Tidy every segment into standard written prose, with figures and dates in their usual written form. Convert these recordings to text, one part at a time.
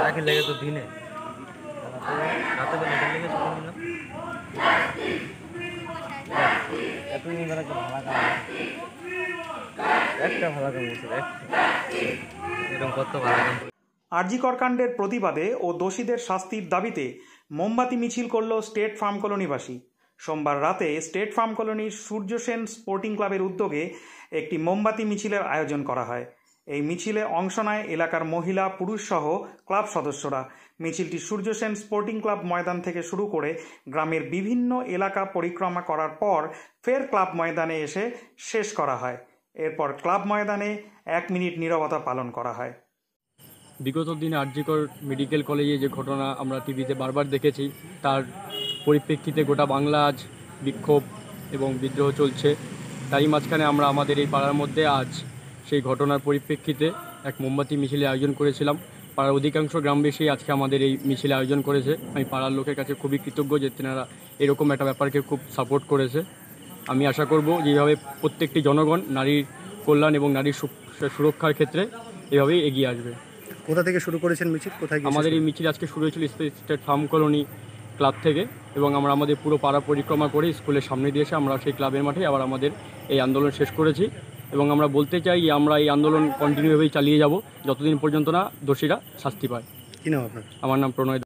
রাখি লেগে তো দিনে রাতে মেডেল লেগে ছুটি নিলাম এতদিন ধরে একটা ভালো কাম করছে এরকম কত ভালো কাম। আরজি কর কাণ্ডের প্রতিবাদে ও দোষীদের শাস্তির দাবিতে মোমবাতি মিছিল করল স্টেট ফার্ম কলোনিবাসী। সোমবার রাতে স্টেট ফার্ম কলোনির সূর্য সেন স্পোর্টিং ক্লাবের উদ্যোগে একটি মোমবাতি মিছিলের আয়োজন করা হয়। এই মিছিলে অংশ নেয় এলাকার মহিলা পুরুষ সহ ক্লাব সদস্যরা। মিছিলটি সূর্য সেন স্পোর্টিং ক্লাব ময়দান থেকে শুরু করে গ্রামের বিভিন্ন এলাকা পরিক্রমা করার পর ফের ক্লাব ময়দানে এসে শেষ করা হয়। এরপর ক্লাব ময়দানে 1 মিনিট নীরবতা পালন করা হয়। বিগত দিনে আরজি কর মেডিকেল কলেজে যে ঘটনা আমরা টিভিতে বারবার দেখেছি, তার পরিপ্রেক্ষিতে গোটা বাংলা আজ বিক্ষোভ এবং বিদ্রোহ চলছে। তারই মাঝখানে আমরা আমাদের এই পাড়ার মধ্যে আজ সেই ঘটনার পরিপ্রেক্ষিতে এক মোমবাতি মিছিলের আয়োজন করেছিলাম। পাড়ার অধিকাংশ গ্রামবাসী আজকে আমাদের এই মিছিলে আয়োজন করেছে। আমি পাড়ার লোকের কাছে খুবই কৃতজ্ঞ যে তেনারা এরকম একটা ব্যাপারকে খুব সাপোর্ট করেছে। আমি আশা করব যেভাবে প্রত্যেকটি জনগণ নারীর কল্যাণ এবং নারীর সুরক্ষার ক্ষেত্রে এভাবেই এগিয়ে আসবে। কোথা থেকে শুরু করেছেন মিছিল? কোথায় আমাদের এই মিছিল আজকে শুরু হয়েছিল স্টেট ফার্ম কলোনি ক্লাব থেকে, এবং আমরা আমাদের পুরো পাড়া পরিক্রমা করে স্কুলের সামনে দিয়ে এসে আমরা সেই ক্লাবের মাঠে আবার আমাদের এই আন্দোলন শেষ করেছি। এবং আমরা বলতে চাই যে আমরা এই আন্দোলন কন্টিনিউভাবেই চালিয়ে যাব যতদিন পর্যন্ত না দোষীরা শাস্তি পায়। কি নাম আপনার? আমার নাম প্রণয়।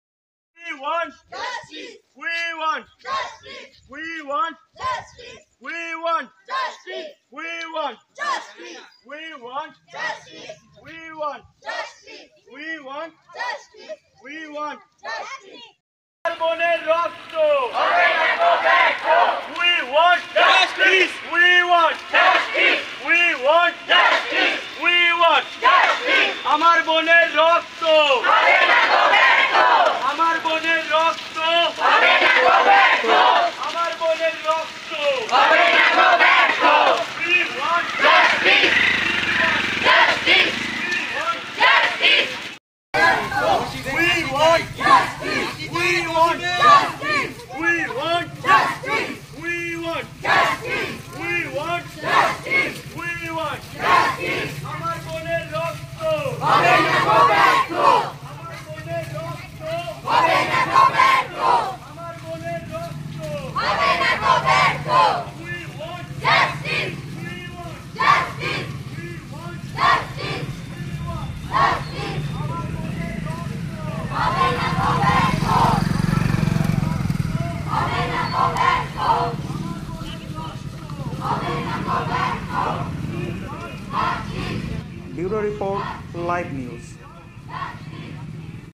বোনের রক্ত হবে না গো ব্যর্থ। We want justice. We want justice. We want justice. We want justice. আমার বোনের রক্ত হবে না গো ব্যর্থ। আমার বোনের রক্ত হবে না গো ব্যর্থ। আমার বোনের রক্ত হবে না গো ব্যর্থ। We want justice. Justice. We want justice. We want justice. We want justice. We want justice. We want justice. We want justice. আমার বোনের রক্ত হবে না গো ব্যর্থ। আমার বোনের রক্ত হবে না গো ব্যর্থ। আমার বোনের রক্ত হবে না গো ব্যর্থ। We want justice. We want justice. We want justice. We want justice. আমার বোনের রক্ত হবে না গো ব্যর্থ। হবে না গো ব্যর্থ। হবে না গো ব্যর্থ। Bureau report, live news.